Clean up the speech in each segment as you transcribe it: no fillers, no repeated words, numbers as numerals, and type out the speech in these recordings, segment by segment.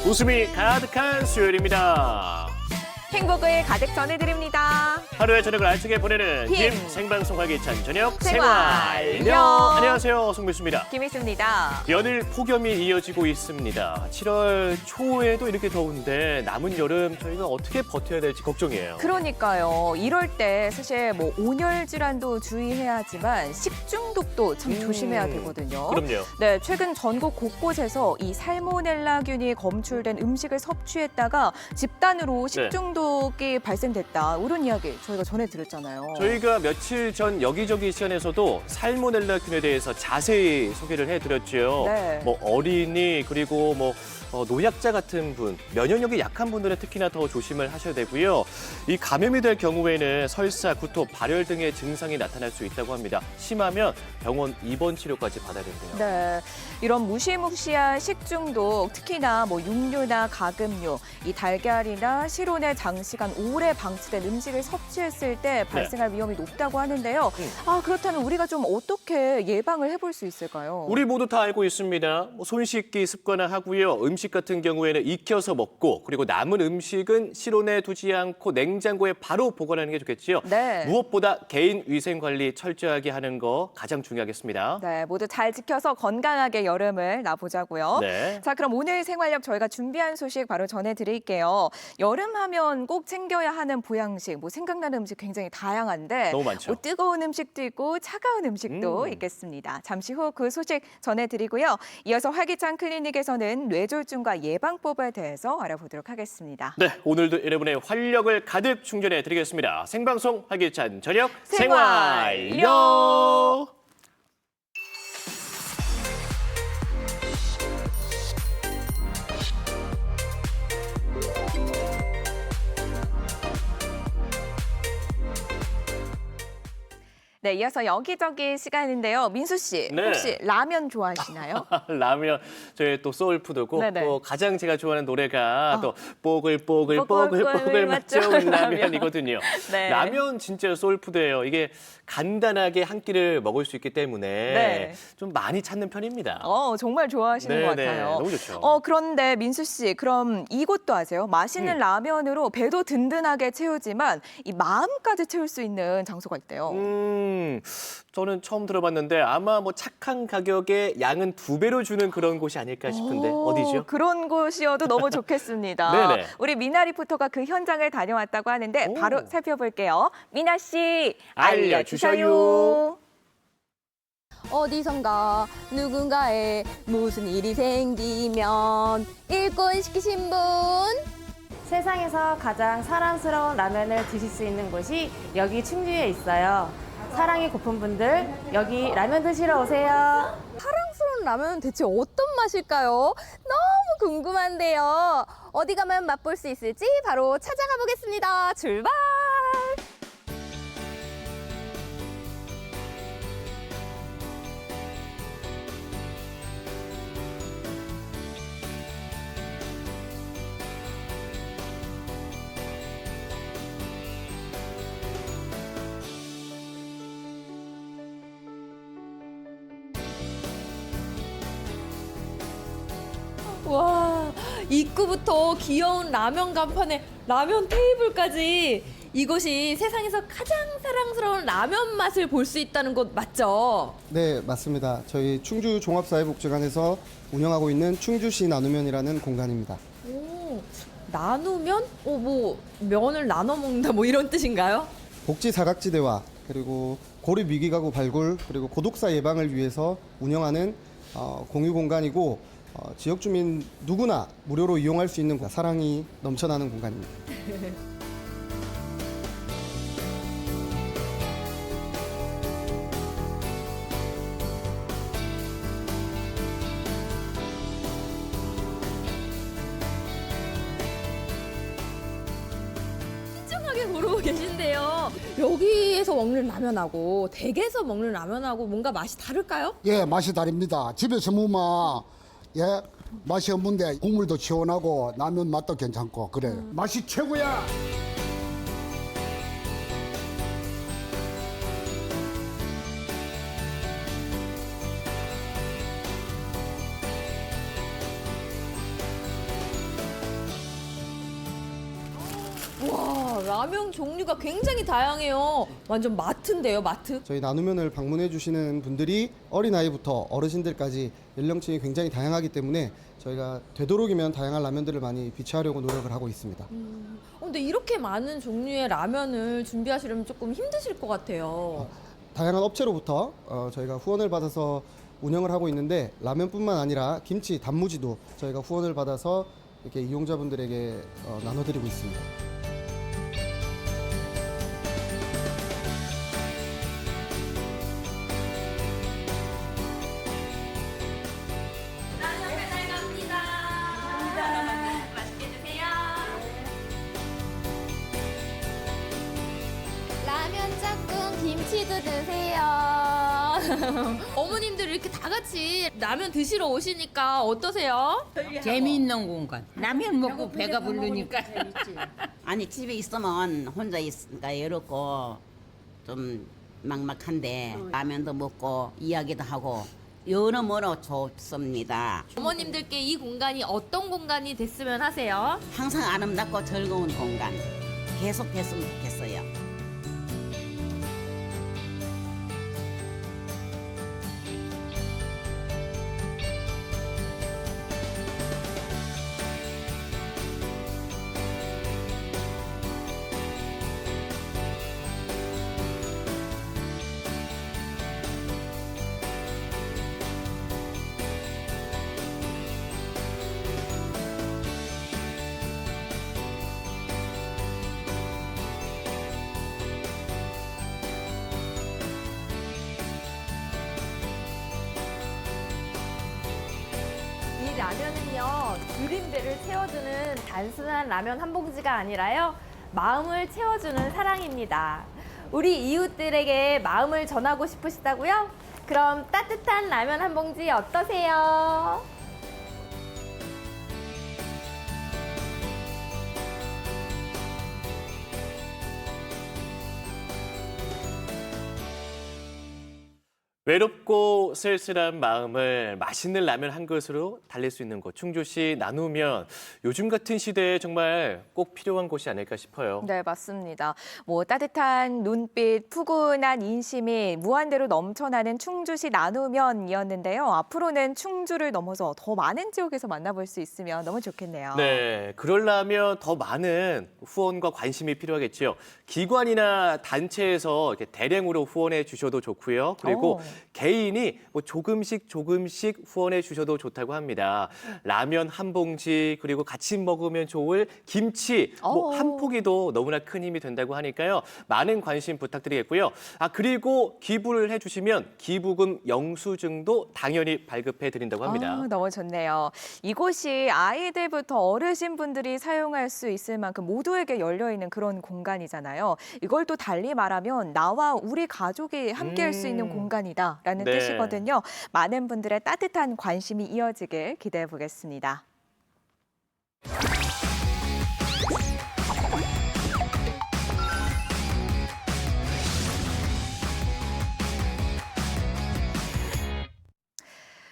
웃음이 가득한 수요일입니다. 행복을 가득 전해드립니다. 하루의 저녁을 알차게 보내는 힘. 생방송 활기찬 저녁 생활력. 생활력. 안녕하세요, 송민수입니다. 김희수입니다. 연일 폭염이 이어지고 있습니다. 7월 초에도 이렇게 더운데 남은 여름 저희가 어떻게 버텨야 될지 걱정이에요. 그러니까요. 이럴 때 사실 뭐 온열 질환도 주의해야 하지만 식중독도 참 조심해야 되거든요. 그럼요. 네, 최근 전국 곳곳에서 이 살모넬라균이 검출된 음식을 섭취했다가 집단으로 식중독이 발생됐다. 이런 이야기 저희가 전해드렸잖아요. 저희가 며칠 전 여기저기 시간에서도 살모넬라균에 대해서 자세히 소개를 해드렸죠. 네. 뭐 어린이 그리고 뭐 노약자 같은 분, 면역력이 약한 분들은 특히나 더 조심을 하셔야 되고요. 이 감염이 될 경우에는 설사, 구토, 발열 등의 증상이 나타날 수 있다고 합니다. 심하면 병원 입원 치료까지 받아야 된대요. 네, 이런 무시무시한 식중독, 특히나 뭐 육류나 가금류, 이 달걀이나 실온에 장시간 오래 방치된 음식을 섭취했을 때 발생할 위험이 높다고 하는데요. 그렇다면 우리가 좀 어떻게 예방을 해볼 수 있을까요? 우리 모두 다 알고 있습니다. 손 씻기 습관화하고요. 음식 같은 경우에는 익혀서 먹고 그리고 남은 음식은 실온에 두지 않고 냉장고에 바로 보관하는 게 좋겠지요. 네. 무엇보다 개인 위생 관리 철저하게 하는 거 가장 중요하겠습니다. 네, 모두 잘 지켜서 건강하게 여름을 나보자고요. 네. 자, 그럼 오늘 생활력 저희가 준비한 소식 바로 전해드릴게요. 여름하면 꼭 챙겨야 하는 보양식, 뭐 생각나는 음식 굉장히 다양한데 너무 많죠. 뭐 뜨거운 음식도 있고 차가운 음식도 있겠습니다. 잠시 후 그 소식 전해드리고요. 이어서 활기찬 클리닉에서는 뇌졸중과 예방법에 대해서 알아보도록 하겠습니다. 네, 오늘도 여러분의 활력을 가득 충전해 드리겠습니다. 생방송 활기찬 저녁 생활력. 생활력. 네, 이어서 여기저기 시간인데요. 민수 씨, 네. 혹시 라면 좋아하시나요? 라면 저희 또 소울푸드고 네네. 또 가장 제가 좋아하는 노래가 또 뽀글뽀글 뽀글뽀글 뽀글뽀글 맛 맛 좋은 좋은 라면이거든요. 네. 라면 진짜 소울푸드예요. 이게 간단하게 한 끼를 먹을 수 있기 때문에 네. 좀 많이 찾는 편입니다. 정말 좋아하시는 것 네네, 같아요. 너무 좋죠. 그런데 민수 씨, 그럼 이것도 아세요? 맛있는 라면으로 배도 든든하게 채우지만 이 마음까지 채울 수 있는 장소가 있대요. 저는 처음 들어봤는데 아마 뭐 착한 가격에 양은 2배로 주는 그런 곳이 아닐까 싶은데 어디죠? 그런 곳이어도 너무 좋겠습니다. 네네. 우리 미나 리포터가 그 현장을 다녀왔다고 하는데 오. 바로 살펴볼게요. 미나 씨, 알려주셔요. 알려주셔요. 어디선가 누군가에 무슨 일이 생기면 일꾼 시키신 분. 세상에서 가장 사랑스러운 라면을 드실 수 있는 곳이 여기 충주에 있어요. 사랑이 고픈 분들 여기 라면 드시러 오세요. 사랑스러운 라면은 대체 어떤 맛일까요? 너무 궁금한데요. 어디 가면 맛볼 수 있을지 바로 찾아가 보겠습니다. 출발! 와, 입구부터 귀여운 라면 간판에 라면 테이블까지. 이곳이 세상에서 가장 사랑스러운 라면 맛을 볼 수 있다는 곳 맞죠? 네, 맞습니다. 저희 충주 종합사회복지관에서 운영하고 있는 충주시 나누면이라는 공간입니다. 오, 나누면? 뭐 면을 나눠 먹는다 뭐 이런 뜻인가요? 복지 사각지대와 그리고 고립 위기가구 발굴 그리고 고독사 예방을 위해서 운영하는 공유 공간이고 지역 주민 누구나 무료로 이용할 수 있는 사랑이 넘쳐나는 공간입니다. 신중하게 고르고 계신데요. 여기에서 먹는 라면하고 댁에서 먹는 라면하고 뭔가 맛이 다를까요? 예, 맛이 다릅니다. 집에서 먹으면 예, 맛이 없는데 국물도 시원하고 라면 맛도 괜찮고 그래요. 맛이 최고야. 와, 라면 종류가 굉장히 다양해요. 완전 마트인데요, 마트? 저희 나누면을 방문해 주시는 분들이 어린아이부터 어르신들까지 연령층이 굉장히 다양하기 때문에 저희가 되도록이면 다양한 라면들을 많이 비치하려고 노력을 하고 있습니다. 근데 이렇게 많은 종류의 라면을 준비하시려면 조금 힘드실 것 같아요. 다양한 업체로부터 저희가 후원을 받아서 운영을 하고 있는데 라면뿐만 아니라 김치, 단무지도 저희가 후원을 받아서 이렇게 이용자분들에게 나눠드리고 있습니다. 라면 배달 갑니다. 맛있게 드세요. 라면 짝꿍 김치도 드세요. 어머님들 이렇게 다 같이 라면 드시러 오시니까 어떠세요? 재미있는 공간. 라면 먹고 배가 부르니까. 아니 집에 있으면 혼자 있으니까 외롭고 좀 막막한데 라면도 먹고 이야기도 하고 여러모로 좋습니다. 어머님들께 이 공간이 어떤 공간이 됐으면 하세요? 항상 아름답고 즐거운 공간 계속 됐으면 좋겠어요. 이 라면은요, 줄임배를 채워주는 단순한 라면 한 봉지가 아니라요, 마음을 채워주는 사랑입니다. 우리 이웃들에게 마음을 전하고 싶으시다고요? 그럼 따뜻한 라면 한 봉지 어떠세요? 외롭고 쓸쓸한 마음을 맛있는 라면 한 그릇으로 달랠 수 있는 곳, 충주시 나누면 요즘 같은 시대에 정말 꼭 필요한 곳이 아닐까 싶어요. 네, 맞습니다. 뭐 따뜻한 눈빛, 푸근한 인심이 무한대로 넘쳐나는 충주시 나누면이었는데요. 앞으로는 충주를 넘어서 더 많은 지역에서 만나볼 수 있으면 너무 좋겠네요. 네, 그러려면 더 많은 후원과 관심이 필요하겠죠. 기관이나 단체에서 이렇게 대량으로 후원해 주셔도 좋고요. 그리고 개인이 뭐 조금씩 후원해 주셔도 좋다고 합니다. 라면 한 봉지, 그리고 같이 먹으면 좋을 김치 뭐 한 포기도 너무나 큰 힘이 된다고 하니까요. 많은 관심 부탁드리겠고요. 그리고 기부를 해주시면 기부금 영수증도 당연히 발급해 드린다고 합니다. 너무 좋네요. 이곳이 아이들부터 어르신분들이 사용할 수 있을 만큼 모두에게 열려있는 그런 공간이잖아요. 이걸 또 달리 말하면 나와 우리 가족이 함께할 수 있는 공간이다라는 네. 뜻이거든요. 많은 분들의 따뜻한 관심이 이어지길 기대해 보겠습니다.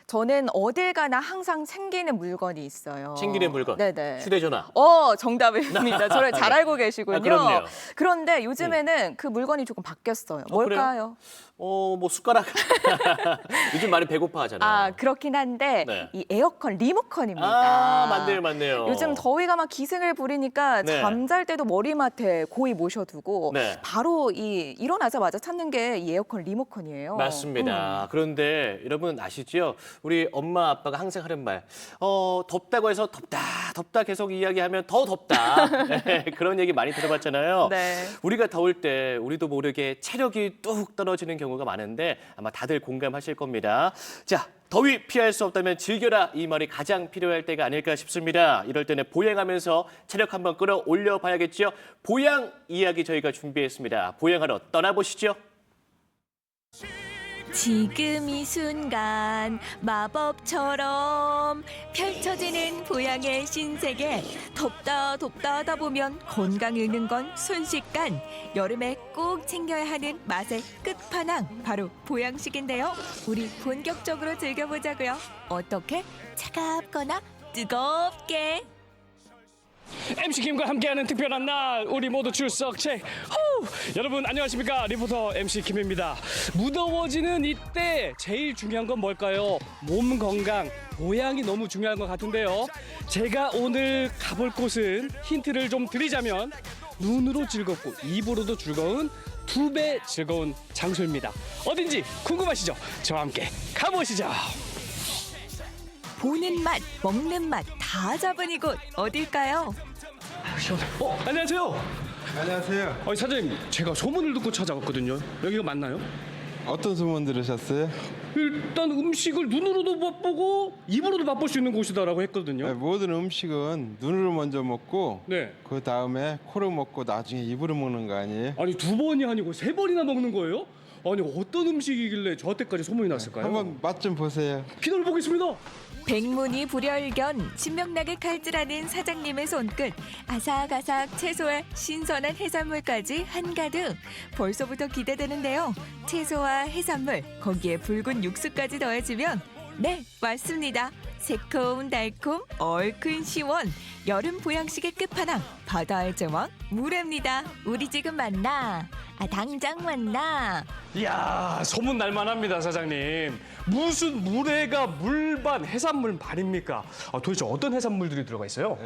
저는 어딜 가나 항상 챙기는 물건이 있어요. 챙기는 물건. 네네. 휴대전화. 정답입니다. 저를 잘 알고 계시군요. 그럼요. 그런데 요즘에는 그 물건이 조금 바뀌었어요. 뭘까요? 뭐 숟가락. 요즘 많이 배고파 하잖아요. 그렇긴 한데 네. 이 에어컨 리모컨입니다. 맞네요. 요즘 더위가 막 기승을 부리니까 네. 잠잘 때도 머리맡에 고이 모셔두고 네. 바로 일어나자마자 찾는 게 이 에어컨 리모컨이에요. 맞습니다. 그런데 여러분 아시죠? 우리 엄마 아빠가 항상 하는 말, 덥다고 해서 덥다 계속 이야기하면 더 덥다. 네, 그런 얘기 많이 들어봤잖아요. 네. 우리가 더울 때 우리도 모르게 체력이 뚝 떨어지는 경우가 많은데 아마 다들 공감하실 겁니다. 자, 더위 피할 수 없다면 즐겨라, 이 말이 가장 필요할 때가 아닐까 싶습니다. 이럴 때는 보양하면서 체력 한번 끌어올려 봐야겠죠. 보양 이야기 저희가 준비했습니다. 보양하러 떠나보시죠. 지금 이 순간 마법처럼 펼쳐지는 보양의 신세계. 덥다 하다 보면 건강 잃는 건 순식간. 여름에 꼭 챙겨야 하는 맛의 끝판왕, 바로 보양식인데요. 우리 본격적으로 즐겨보자고요. 어떻게? 차갑거나 뜨겁게. MC 김과 함께하는 특별한 날, 우리 모두 출석 체크. 여러분 안녕하십니까? 리포터 MC 김입니다. 무더워지는 이때 제일 중요한 건 뭘까요? 몸 건강, 보양이 너무 중요한 것 같은데요. 제가 오늘 가볼 곳은 힌트를 좀 드리자면 눈으로 즐겁고 입으로도 즐거운 2배 즐거운 장소입니다. 어딘지 궁금하시죠? 저와 함께 가보시죠. 보는 맛, 먹는 맛 다 잡은 이곳 어딜까요? 안녕하세요. 안녕하세요. 사장님, 제가 소문을 듣고 찾아왔거든요. 여기가 맞나요? 어떤 소문 들으셨어요? 일단 음식을 눈으로도 맛보고 입으로도 맛볼 수 있는 곳이다라고 했거든요. 모든 음식은 눈으로 먼저 먹고 네. 그 다음에 코로 먹고 나중에 입으로 먹는 거 아니에요? 아니 2번이 아니고 3번이나 먹는 거예요? 아니 어떤 음식이길래 저때까지 소문이 났을까요? 한번 맛 좀 보세요. 기다려 보겠습니다. 백문이 불여일견, 신명나게 칼질하는 사장님의 손끝, 아삭아삭 채소와 신선한 해산물까지 한가득. 벌써부터 기대되는데요. 채소와 해산물, 거기에 붉은 육수까지 더해지면 네, 맞습니다. 새콤달콤, 얼큰 시원, 여름 보양식의 끝판왕, 바다의 제왕, 물회입니다. 우리 지금 만나, 당장 만나. 이야, 소문 날만합니다, 사장님. 무슨 물회가 물반 해산물 반입니까? 도대체 어떤 해산물들이 들어가 있어요?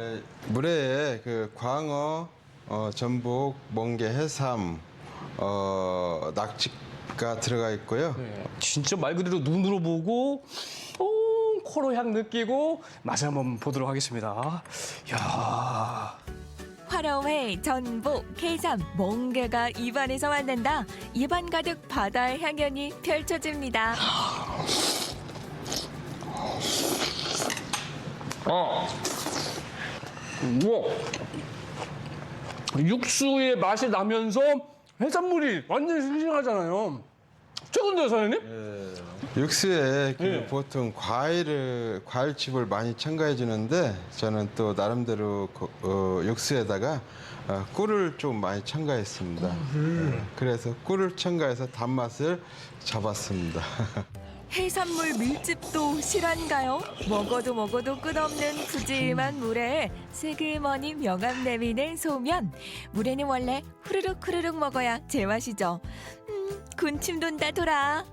물회에 그 광어, 전복, 멍게, 해삼, 낙지가 들어가 있고요. 네, 진짜 말 그대로 눈으로 보고 코로 향 느끼고 맛을 한번 보도록 하겠습니다. 이야. 화로회, 전복, 해삼, 멍게가 입안에서 왔는다. 입안 가득 바다의 향연이 펼쳐집니다. 우와. 육수의 맛이 나면서 해산물이 완전 싱싱하잖아요. 최고인데요, 사장님? 육수에 보통 과일즙을 많이 첨가해 주는데 저는 또 나름대로 육수에다가 꿀을 좀 많이 첨가했습니다. 그래서 꿀을 첨가해서 단맛을 잡았습니다. 해산물 밀집도 실한가요? 먹어도 끝없는 푸짐한 물회에 슬그머니 명암 내미는 소면. 물회는 원래 후루룩 먹어야 제맛이죠. 군침 돈다 돌아.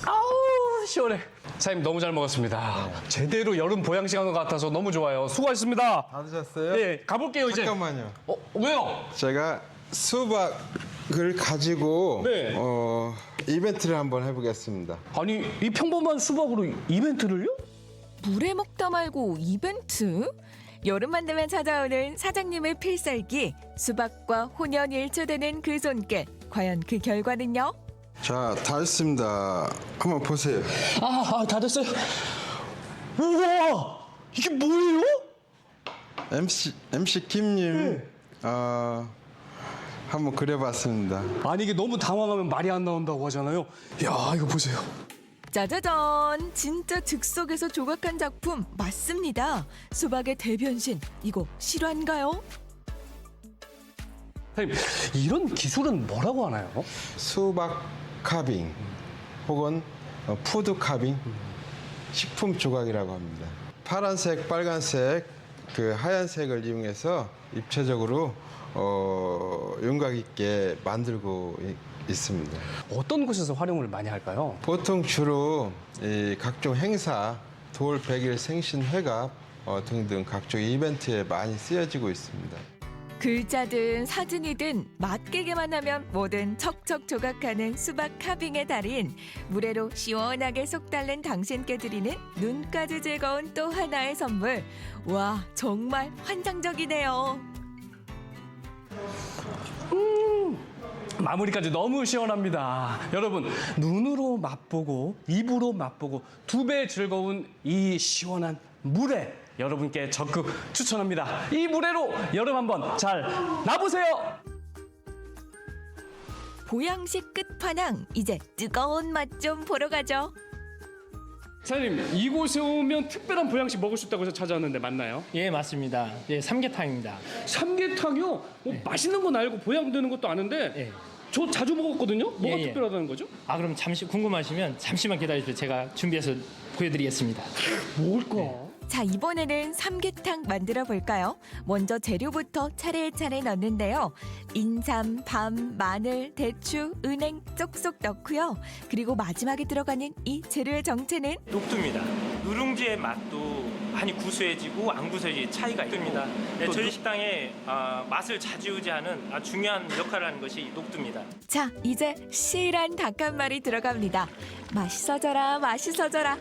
아우 시원해. 사장님 너무 잘 먹었습니다. 제대로 여름 보양식 한 것 같아서 너무 좋아요. 수고하셨습니다. 다 드셨어요? 네, 가볼게요 이제. 잠깐만요. 왜요? 제가 수박을 가지고 네. 이벤트를 한번 해보겠습니다. 아니 이 평범한 수박으로 이벤트를요? 물회 먹다 말고 이벤트? 여름만 되면 찾아오는 사장님의 필살기. 수박과 혼연일조되는 그 손길. 과연 그 결과는요? 자, 다 했습니다. 한번 보세요. 다 됐어요. 우와, 이게 뭐예요? MC 김님, 한번 그려봤습니다. 아니 이게 너무 당황하면 말이 안 나온다고 하잖아요. 야 이거 보세요. 짜자잔! 진짜 즉석에서 조각한 작품 맞습니다. 수박의 대변신. 이거 실화인가요? 선생님, 이런 기술은 뭐라고 하나요? 수박 카빙 혹은 푸드 카빙, 식품 조각이라고 합니다. 파란색, 빨간색, 그 하얀색을 이용해서 입체적으로 윤곽 있게 만들고 있습니다. 어떤 곳에서 활용을 많이 할까요? 보통 주로 이 각종 행사, 돌 100일 생신회갑 등등 각종 이벤트에 많이 쓰여지고 있습니다. 글자든 사진이든 맛깨기만 하면 뭐든 척척 조각하는 수박 카빙의 달인. 물회로 시원하게 속 달랜 당신께 드리는 눈까지 즐거운 또 하나의 선물. 와, 정말 환상적이네요. 마무리까지 너무 시원합니다. 여러분 눈으로 맛보고 입으로 맛보고 2배 즐거운 이 시원한 물회 여러분께 적극 추천합니다. 이 물회로 여름 한번 잘 나보세요. 보양식 끝판왕. 이제 뜨거운 맛 좀 보러 가죠. 사장님 이곳에 오면 특별한 보양식 먹을 수 있다고 해서 찾아왔는데 맞나요? 예, 맞습니다. 예, 삼계탕입니다. 삼계탕이요? 맛있는 건 알고 보양되는 것도 아는데 예. 저 자주 먹었거든요? 뭐가 예. 특별하다는 거죠? 그럼 잠시 궁금하시면 잠시만 기다리시죠. 제가 준비해서 보여드리겠습니다. 뭘까? 자, 이번에는 삼계탕 만들어 볼까요? 먼저 재료부터 차례차례 넣는데요. 인삼, 밤, 마늘, 대추, 은행 쪽쪽 넣고요. 그리고 마지막에 들어가는 이 재료의 정체는 녹두입니다. 누룽지의 맛도 많이 구수해지고 안 구수해지는 차이가 있습니다. 네, 저희 식당에 맛을 좌지우지하는 중요한 역할을 하는 것이 녹두입니다. 자, 이제 실한 닭 한 마리 들어갑니다. 맛있어져라, 맛있어져라.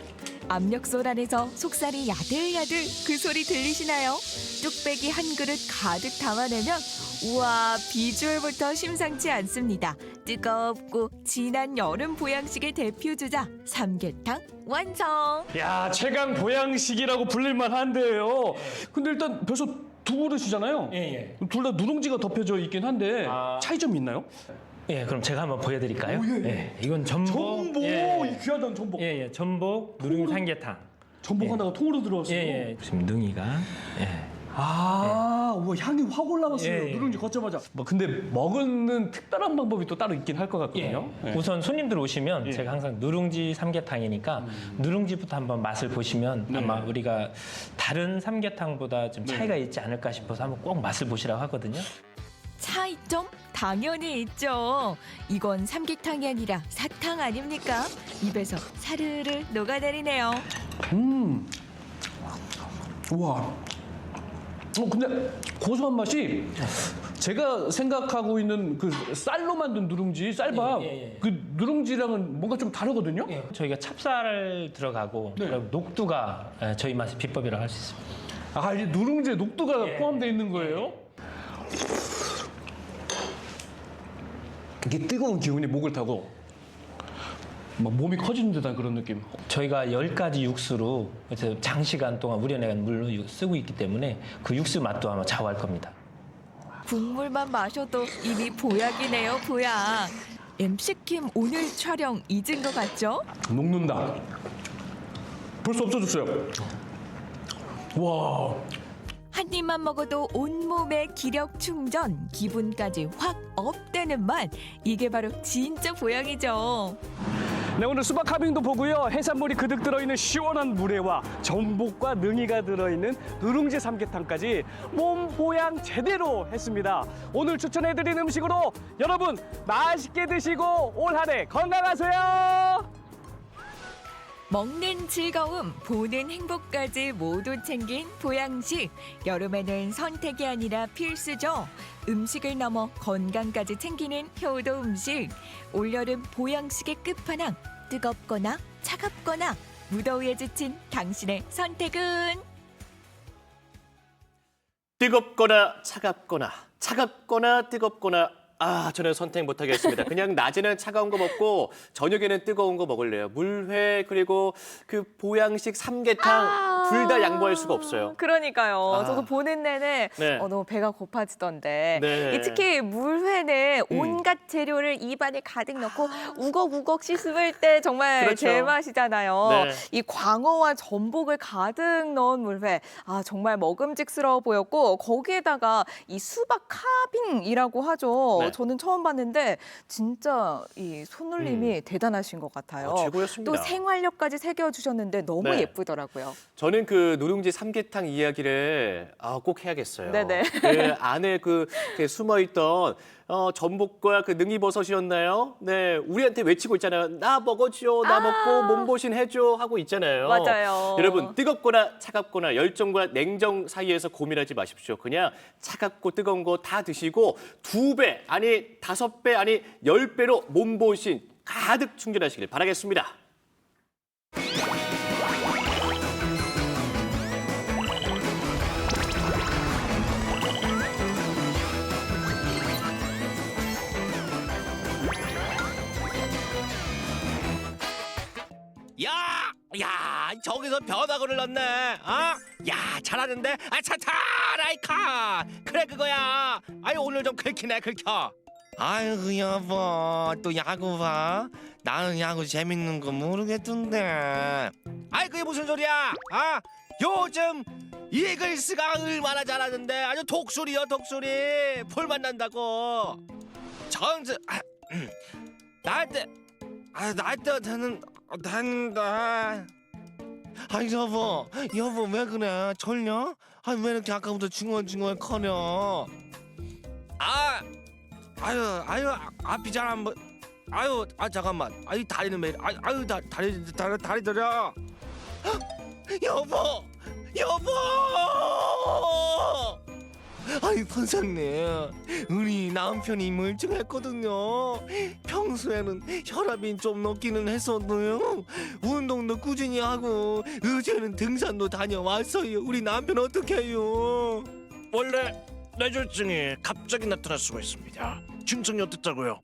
압력솥 안에서 속살이 야들야들 그 소리 들리시나요? 뚝배기 한 그릇 가득 담아내면 우와, 비주얼부터 심상치 않습니다. 뜨겁고 진한 여름 보양식의 대표주자 삼계탕 완성! 야, 최강 보양식이라고 불릴만 한데요. 근데 일단 벌써 두 그릇이잖아요. 예. 둘 다 누룽지가 덮여져 있긴 한데 차이점이 있나요? 예, 그럼 제가 한번 보여드릴까요? 예, 이건 전복. 전복! 이 귀하던 전복. 예, 전복, 누룽지 삼계탕. 전복 하나가 통으로 들어왔어요. 예. 지금 능이가. 예. 우와, 향이 확 올라왔어요. 예. 누룽지 걷자마자. 근데 먹는 특별한 방법이 또 따로 있긴 할 것 같거든요. 예. 우선 손님들 오시면 제가 항상 누룽지 삼계탕이니까 누룽지부터 한번 맛을 보시면 아마 우리가 다른 삼계탕보다 좀 차이가 있지 않을까 싶어서 한번 꼭 맛을 보시라고 하거든요. 차이점? 당연히 있죠. 이건 삼계탕이 아니라 사탕 아닙니까? 입에서 사르르 녹아내리네요. 우와. 근데 고소한 맛이 제가 생각하고 있는 그 쌀로 만든 누룽지, 쌀밥 그 누룽지랑은 뭔가 좀 다르거든요. 저희가 찹쌀 들어가고 그리고 녹두가 저희 맛의 비법이라고 할 수 있습니다. 이 누룽지에 녹두가 포함되어 있는 거예요? 이게 뜨거운 기운이 목을 타고 막 몸이 커지는 듯한 그런 느낌. 저희가 10가지 육수로 그래서 장시간 동안 우려내간 물로 쓰고 있기 때문에 그 육수 맛도 아마 좌우할 겁니다. 국물만 마셔도 이미 보약이네요, 보약. MC킴 오늘 촬영 잊은 것 같죠? 녹는다. 벌써 없어졌어요. 와. 한 입만 먹어도 온몸에 기력 충전, 기분까지 확 업되는 맛. 이게 바로 진짜 보약이죠. 네, 오늘 수박 카빙도 보고요. 해산물이 그득 들어있는 시원한 물회와 전복과 능이가 들어있는 누룽지 삼계탕까지 몸 보양 제대로 했습니다. 오늘 추천해드린 음식으로 여러분 맛있게 드시고 올 한 해 건강하세요. 먹는 즐거움, 보는 행복까지 모두 챙긴 보양식. 여름에는 선택이 아니라 필수죠. 음식을 넘어 건강까지 챙기는 효도 음식. 올여름 보양식의 끝판왕. 뜨겁거나 차갑거나 무더위에 지친 당신의 선택은? 뜨겁거나 차갑거나 차갑거나 뜨겁거나 저는 선택 못하겠습니다. 그냥 낮에는 차가운 거 먹고 저녁에는 뜨거운 거 먹을래요. 물회 그리고 그 보양식 삼계탕 둘 다 양보할 수가 없어요. 그러니까요. 저도 보는 내내 너무 배가 고파지던데. 네. 특히 물회는 온갖 재료를 입안에 가득 넣고 우걱우걱 씻을 때 정말 그렇죠. 제맛이잖아요. 네. 이 광어와 전복을 가득 넣은 물회. 정말 먹음직스러워 보였고 거기에다가 이 수박 카빙이라고 하죠. 네. 저는 처음 봤는데 진짜 이 손놀림이 대단하신 것 같아요. 최고였습니다. 또 생활력까지 새겨주셨는데 너무 네. 예쁘더라고요. 저는 그 누룽지 삼계탕 이야기를 꼭 해야겠어요. 네네. 그 안에 그 숨어있던 전복과 그 능이버섯이었나요? 네, 우리한테 외치고 있잖아요. 나 먹어줘, 나 먹고 몸보신 해줘 하고 있잖아요. 맞아요. 여러분 뜨겁거나 차갑거나 열정과 냉정 사이에서 고민하지 마십시오. 그냥 차갑고 뜨거운 거 다 드시고 2배, 아니 5배, 아니 10배로 몸보신 가득 충전하시길 바라겠습니다. 야, 저기서 변화구를 넣네. 야, 잘하는데? 차타라이카. 그래 그거야. 오늘 좀 긁히네 긁혀. 아이고 여보, 또 야구 봐? 나는 야구 재밌는 거 모르겠던데. 그게 무슨 소리야? 요즘 이글스가 얼마나 잘하는데 아주 독수리요 독수리. 볼만 난다고. 정수 나한테 나는 난다. 아이 여보 왜 그래? 졸려? 아니 왜 이렇게 아까부터 중얼중얼거려? 아유 앞이 잘 안 보. 아유 잠깐만. 아이 다리는 왜? 아유 다리 들여. 여보. 아이 선생님, 우리 남편이 멀쩡했거든요. 평소에는 혈압이 좀 높기는 했어도요. 운동도 꾸준히 하고 어제는 등산도 다녀왔어요. 우리 남편 어떻게 해요? 원래 뇌졸중이 갑자기 나타날 수가 있습니다. 증상이 어떻다고요?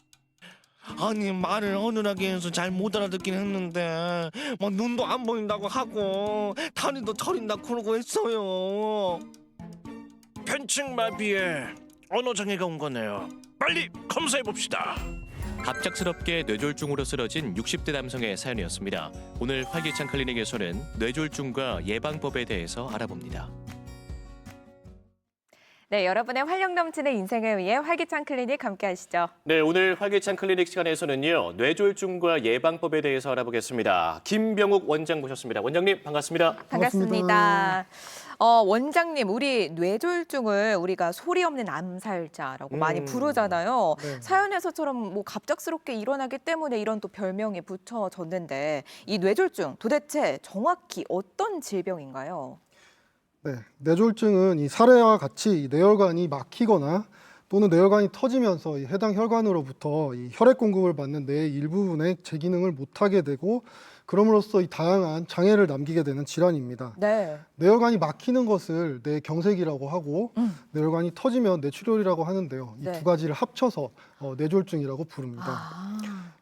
아니 말을 어눌하게 해서 잘 못 알아듣긴 했는데 막 눈도 안 보인다고 하고 다리도 저린다 그러고 했어요. 편측마비에 언어장애가 온 거네요. 빨리 검사해 봅시다. 갑작스럽게 뇌졸중으로 쓰러진 60대 남성의 사연이었습니다. 오늘 활기찬 클리닉에서는 뇌졸중과 예방법에 대해서 알아봅니다. 네, 여러분의 활력 넘치는 인생을 위해 활기찬 클리닉 함께 하시죠. 네, 오늘 활기찬 클리닉 시간에서는요. 뇌졸중과 예방법에 대해서 알아보겠습니다. 김병욱 원장 모셨습니다. 원장님 반갑습니다. 반갑습니다. 원장님, 우리 뇌졸중을 우리가 소리 없는 암살자라고 많이 부르잖아요. 네. 사연에서처럼 뭐 갑작스럽게 일어나기 때문에 이런 또 별명이 붙여졌는데 이 뇌졸중 도대체 정확히 어떤 질병인가요? 네, 뇌졸중은 이 사례와 같이 이 뇌혈관이 막히거나 또는 뇌혈관이 터지면서 이 해당 혈관으로부터 이 혈액 공급을 받는 뇌의 일부분의 제기능을 못하게 되고 그럼으로써 이 다양한 장애를 남기게 되는 질환입니다. 네. 뇌혈관이 막히는 것을 뇌경색이라고 하고 뇌혈관이 터지면 뇌출혈이라고 하는데요. 이 두 가지를 합쳐서 뇌졸중이라고 부릅니다.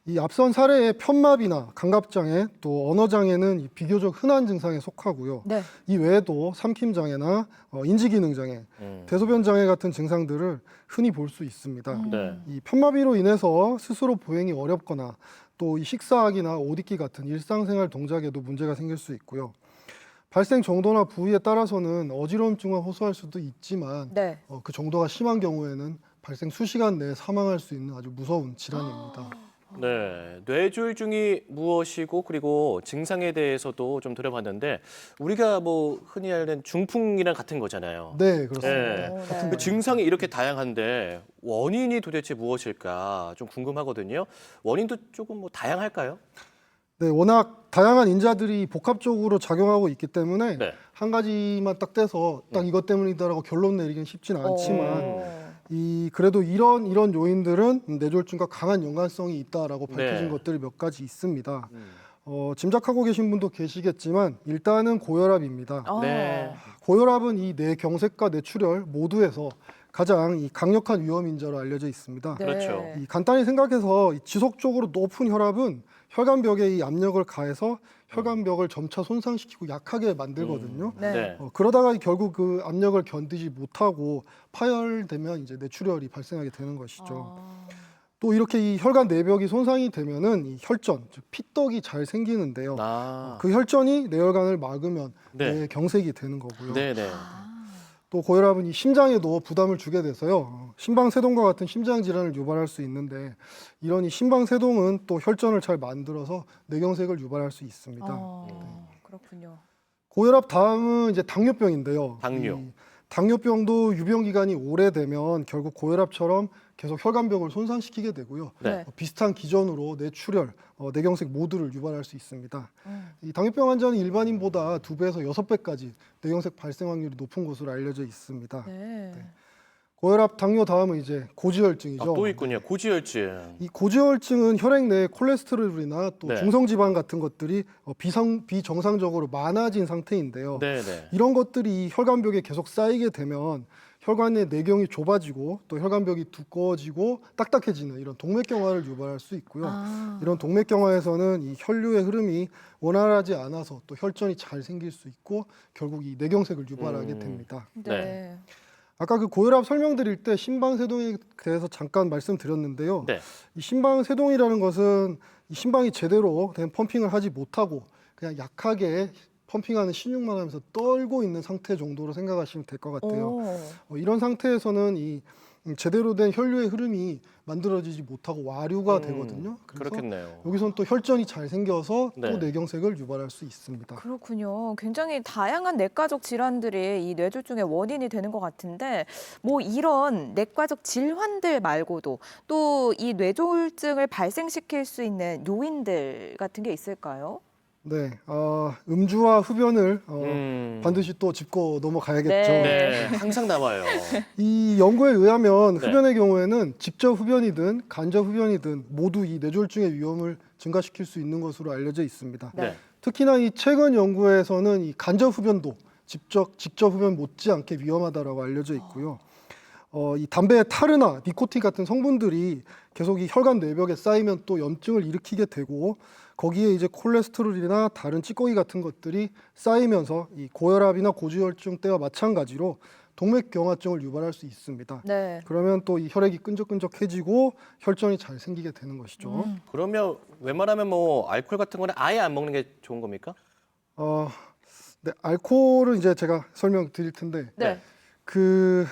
이 앞선 사례의 편마비나 감각장애 또 언어장애는 비교적 흔한 증상에 속하고요. 네. 이 외에도 삼킴장애나 인지기능장애, 대소변장애 같은 증상들을 흔히 볼 수 있습니다. 네. 이 편마비로 인해서 스스로 보행이 어렵거나 또 이 식사하기나 옷 입기 같은 일상생활 동작에도 문제가 생길 수 있고요. 발생 정도나 부위에 따라서는 어지러움증을 호소할 수도 있지만 네. 그 정도가 심한 경우에는 발생 수시간 내에 사망할 수 있는 아주 무서운 질환입니다. 네, 뇌졸중이 무엇이고 그리고 증상에 대해서도 좀 들어봤는데 우리가 뭐 흔히 알는 중풍이랑 같은 거잖아요. 네, 그렇습니다. 네. 그 증상이 이렇게 다양한데 원인이 도대체 무엇일까 좀 궁금하거든요. 원인도 조금 뭐 다양할까요? 네, 워낙 다양한 인자들이 복합적으로 작용하고 있기 때문에 네. 한 가지만 딱 떼서 딱 이것 때문이다라고 결론 내리기는 쉽지는 않지만 그래도 이런 요인들은 뇌졸중과 강한 연관성이 있다라고 밝혀진 것들이 몇 가지 있습니다. 짐작하고 계신 분도 계시겠지만 일단은 고혈압입니다. 네. 고혈압은 이 뇌경색과 뇌출혈 모두에서 가장 이 강력한 위험 인자로 알려져 있습니다. 그렇죠. 간단히 생각해서 지속적으로 높은 혈압은 혈관벽에 이 압력을 가해서 혈관벽을 점차 손상시키고 약하게 만들거든요. 네. 그러다가 결국 그 압력을 견디지 못하고 파열되면 이제 뇌출혈이 발생하게 되는 것이죠. 또 이렇게 이 혈관 내벽이 손상이 되면은 이 혈전, 즉 피떡이 잘 생기는데요. 그 혈전이 뇌혈관을 막으면 뇌경색이 되는 거고요. 네네. 또 고혈압은 이 심장에도 부담을 주게 돼서요. 심방세동과 같은 심장 질환을 유발할 수 있는데 이런 이 심방세동은 또 혈전을 잘 만들어서 뇌경색을 유발할 수 있습니다. 그렇군요. 고혈압 다음은 이제 당뇨병인데요. 당뇨. 이 당뇨병도 유병 기간이 오래되면 결국 고혈압처럼 계속 혈관벽을 손상시키게 되고요. 네. 비슷한 기전으로 뇌출혈, 뇌경색 모두를 유발할 수 있습니다. 이 당뇨병 환자는 일반인보다 2배에서 6배까지 뇌경색 발생 확률이 높은 것으로 알려져 있습니다. 네. 고혈압, 당뇨 다음은 이제 고지혈증이죠. 또 있군요. 고지혈증. 이 고지혈증은 혈액 내에 콜레스테롤이나 또 중성지방 같은 것들이 비정상적으로 많아진 상태인데요. 네네. 이런 것들이 혈관벽에 계속 쌓이게 되면 혈관의 내경이 좁아지고 또 혈관벽이 두꺼워지고 딱딱해지는 이런 동맥경화를 유발할 수 있고요. 이런 동맥경화에서는 이 혈류의 흐름이 원활하지 않아서 또 혈전이 잘 생길 수 있고 결국 이 뇌경색을 유발하게 됩니다. 네. 아까 그 고혈압 설명드릴 때 심방세동에 대해서 잠깐 말씀드렸는데요. 네. 이 심방세동이라는 것은 이 심방이 제대로 된 펌핑을 하지 못하고 그냥 약하게 펌핑하는 신용만 하면서 떨고 있는 상태 정도로 생각하시면 될 것 같아요. 이런 상태에서는 이 제대로 된 혈류의 흐름이 만들어지지 못하고 와류가 되거든요. 그래서 그렇겠네요. 여기서는 또 혈전이 잘 생겨서 네. 또 뇌경색을 유발할 수 있습니다. 그렇군요. 굉장히 다양한 내과적 질환들이 이 뇌졸중의 원인이 되는 것 같은데 뭐 이런 내과적 질환들 말고도 또 이 뇌졸중을 발생시킬 수 있는 요인들 같은 게 있을까요? 네, 음주와 흡연을 반드시 또 짚고 넘어가야겠죠. 네, 항상 나와요. 이 연구에 의하면 네. 흡연의 경우에는 직접 흡연이든 간접 흡연이든 모두 이 뇌졸중의 위험을 증가시킬 수 있는 것으로 알려져 있습니다. 네. 특히나 이 최근 연구에서는 이 간접 흡연도 직접 흡연 못지않게 위험하다라고 알려져 있고요. 이 담배의 타르나 니코틴 같은 성분들이 계속 이 혈관 내벽에 쌓이면 또 염증을 일으키게 되고 거기에 이제 콜레스테롤이나 다른 찌꺼기 같은 것들이 쌓이면서 이 고혈압이나 고지혈증 때와 마찬가지로 동맥경화증을 유발할 수 있습니다. 네. 그러면 또 이 혈액이 끈적끈적해지고 혈전이 잘 생기게 되는 것이죠. 그러면 웬만하면 뭐 알코올 같은 거는 아예 안 먹는 게 좋은 겁니까? 네, 알코올은 이제 제가 설명드릴 텐데 네. 그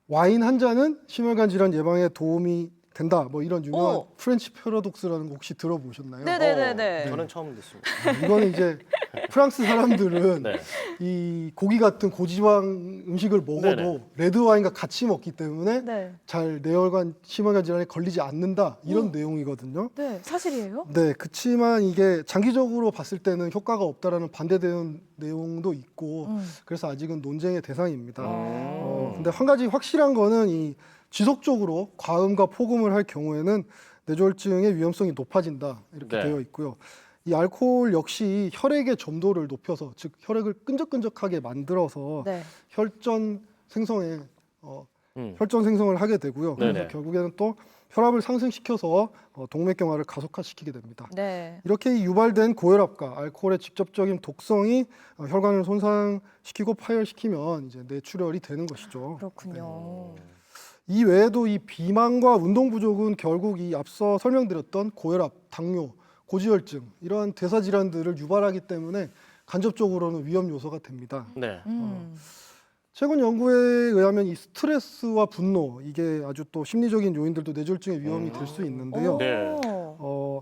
와인 한 잔은 심혈관 질환 예방에 도움이 된다. 뭐 이런 유명한 오. 프렌치 패러독스라는 거 혹시 들어보셨나요? 네네네네. 저는 처음 듣습니다. 이거는 이제 프랑스 사람들은 네. 이 고기 같은 고지방 음식을 먹어도 네네. 레드 와인과 같이 먹기 때문에 네. 잘 뇌혈관 심혈관 질환에 걸리지 않는다 이런 내용이거든요. 네, 사실이에요? 네, 그렇지만 이게 장기적으로 봤을 때는 효과가 없다라는 반대되는 내용도 있고 그래서 아직은 논쟁의 대상입니다. 근데 한 가지 확실한 거는 이 지속적으로 과음과 폭음을 할 경우에는 뇌졸중의 위험성이 높아진다 이렇게 네. 되어 있고요. 이 알코올 역시 혈액의 점도를 높여서 즉 혈액을 끈적끈적하게 만들어서 네. 혈전 생성을 하게 되고요. 그래서 네네. 결국에는 또 혈압을 상승시켜서 동맥경화를 가속화시키게 됩니다. 네. 이렇게 유발된 고혈압과 알코올의 직접적인 독성이 혈관을 손상시키고 파열시키면 이제 뇌출혈이 되는 것이죠. 그렇군요. 이 외에도 이 비만과 운동 부족은 결국 이 앞서 설명드렸던 고혈압, 당뇨, 고지혈증 이러한 대사 질환들을 유발하기 때문에 간접적으로는 위험 요소가 됩니다. 네. 최근 연구에 의하면 이 스트레스와 분노 이게 아주 또 심리적인 요인들도 뇌졸중의 위험이 될 수 있는데요. 네.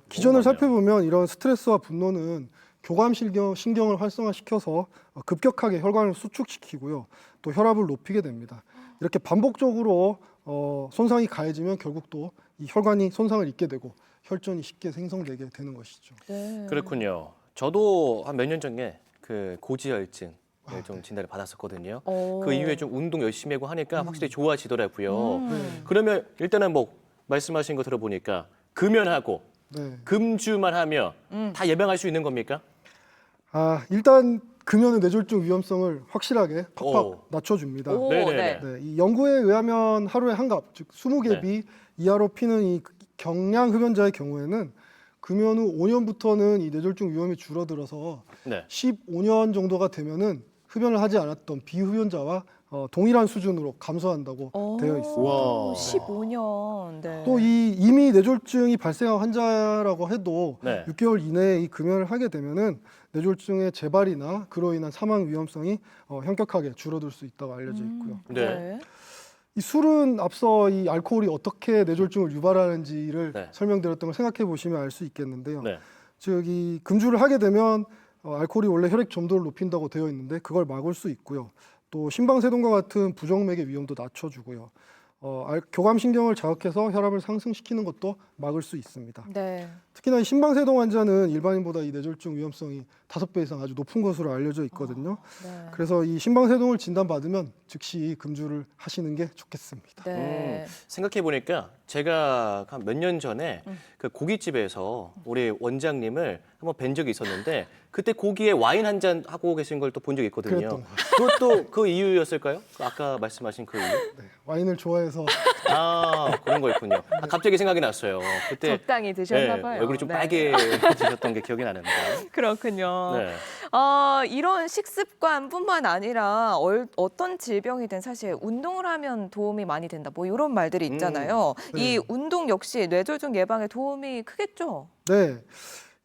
기전을 살펴보면 이런 스트레스와 분노는 교감신경을 활성화시켜서 급격하게 혈관을 수축시키고요. 또 혈압을 높이게 됩니다. 이렇게 반복적으로 손상이 가해지면 결국 또 이 혈관이 손상을 입게 되고 혈전이 쉽게 생성되게 되는 것이죠. 네. 그렇군요. 저도 한 몇 년 전에 그 고지혈증 좀 진단을 받았었거든요. 그 이후에 좀 운동 열심히 하고 하니까 확실히 좋아지더라고요. 그러면 일단은 뭐 말씀하신 거 들어보니까 금연하고 네. 금주만 하면 다 예방할 수 있는 겁니까? 일단 금연은 뇌졸중 위험성을 확실하게 팍팍 오. 낮춰줍니다. 오, 네네네. 네. 이 연구에 의하면 하루에 한 갑, 즉 20갭이 이하로 피는 이 경량 흡연자의 경우에는 금연 후 5년부터는 이 뇌졸중 위험이 줄어들어서 네. 15년 정도가 되면은 흡연을 하지 않았던 비흡연자와 동일한 수준으로 감소한다고 되어 있습니다. 와. 15년. 네. 또 이미 뇌졸중이 발생한 환자라고 해도 네. 6개월 이내에 이 금연을 하게 되면은 뇌졸중의 재발이나 그로 인한 사망 위험성이 현격하게 줄어들 수 있다고 알려져 있고요. 네. 이 술은 앞서 이 알코올이 어떻게 뇌졸중을 유발하는지를 네. 설명드렸던 걸 생각해 보시면 알 수 있겠는데요. 네. 즉 이 금주를 하게 되면 알코올이 원래 혈액 점도를 높인다고 되어 있는데 그걸 막을 수 있고요. 또 심방세동과 같은 부정맥의 위험도 낮춰주고요. 교감신경을 자극해서 혈압을 상승시키는 것도 막을 수 있습니다. 네. 특히나 이 심방세동 환자는 일반인보다 이 뇌졸중 위험성이 5배 이상 아주 높은 것으로 알려져 있거든요. 네. 그래서 이 심방세동을 진단받으면 즉시 금주를 하시는 게 좋겠습니다. 네. 생각해 보니까 제가 한 몇 년 전에 그 고깃집에서 우리 원장님을 한번 뵌 적이 있었는데 그때 고기에 와인 한 잔 하고 계신 걸 또 본 적이 있거든요. 그랬던 그것도 그 이유였을까요? 아까 말씀하신 그 이유? 와인을 좋아해서 그런 거였군요. 갑자기 생각이 났어요. 그때 적당히 드셨나 봐요. 얼굴이 좀 네. 빨개지셨던 게 기억이 나는데. 그렇군요. 네. 이런 식습관뿐만 아니라 어떤 질병이든 사실 운동을 하면 도움이 많이 된다. 뭐 이런 말들이 있잖아요. 네. 이 운동 역시 뇌졸중 예방에 도움이 크겠죠? 네.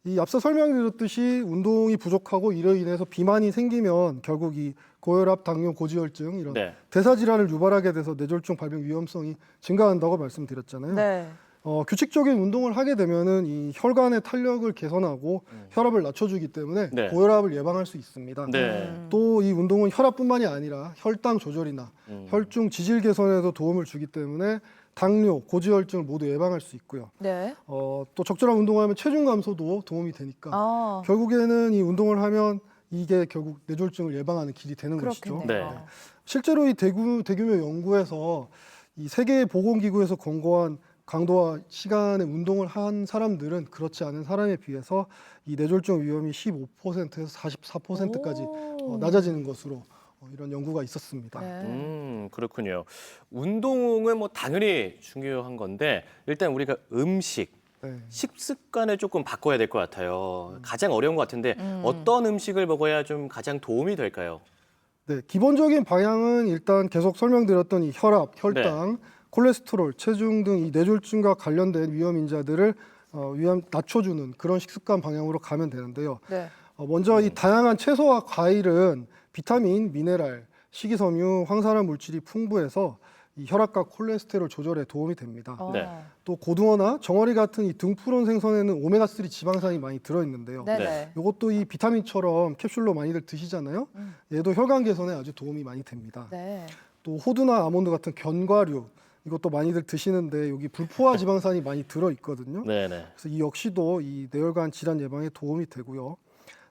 이 앞서 설명드렸듯이 운동이 부족하고 이로 인해서 비만이 생기면 결국 이 고혈압, 당뇨, 고지혈증 이런 네. 대사 질환을 유발하게 돼서 뇌졸중 발병 위험성이 증가한다고 말씀드렸잖아요. 네. 규칙적인 운동을 하게 되면은 이 혈관의 탄력을 개선하고 혈압을 낮춰주기 때문에 네. 고혈압을 예방할 수 있습니다. 네. 또 이 운동은 혈압뿐만이 아니라 혈당 조절이나 혈중 지질 개선에도 도움을 주기 때문에 당뇨, 고지혈증을 모두 예방할 수 있고요. 네. 또 적절한 운동을 하면 체중 감소도 도움이 되니까 아, 결국에는 이 운동을 하면 이게 결국 뇌졸중을 예방하는 길이 되는 것이죠. 그렇겠네요. 네. 실제로 이 대규모 연구에서 이 세계 보건기구에서 권고한 강도와 시간의 운동을 한 사람들은 그렇지 않은 사람에 비해서 이 뇌졸중 위험이 15%에서 44%까지 낮아지는 것으로 이런 연구가 있었습니다. 네. 그렇군요. 운동은 뭐 당연히 중요한 건데 일단 우리가 음식, 네. 식습관을 조금 바꿔야 될 것 같아요. 가장 어려운 것 같은데 어떤 음식을 먹어야 좀 가장 도움이 될까요? 네, 기본적인 방향은 일단 계속 설명드렸던 이 혈압, 혈당, 콜레스테롤, 체중 등 이 뇌졸중과 관련된 위험 인자들을 낮춰주는 그런 식습관 방향으로 가면 되는데요. 네. 먼저 이 다양한 채소와 과일은 비타민, 미네랄, 식이섬유, 황산화 물질이 풍부해서 이 혈압과 콜레스테롤 조절에 도움이 됩니다. 네. 또 고등어나 정어리 같은 이 등푸른 생선에는 오메가3 지방산이 많이 들어있는데요. 네네. 이것도 이 비타민처럼 캡슐로 많이들 드시잖아요. 얘도 혈관 개선에 아주 도움이 많이 됩니다. 네. 또 호두나 아몬드 같은 견과류 이것도 많이들 드시는데 여기 불포화 지방산이 많이 들어있거든요. 네네. 그래서 이 역시도 이 뇌혈관 질환 예방에 도움이 되고요.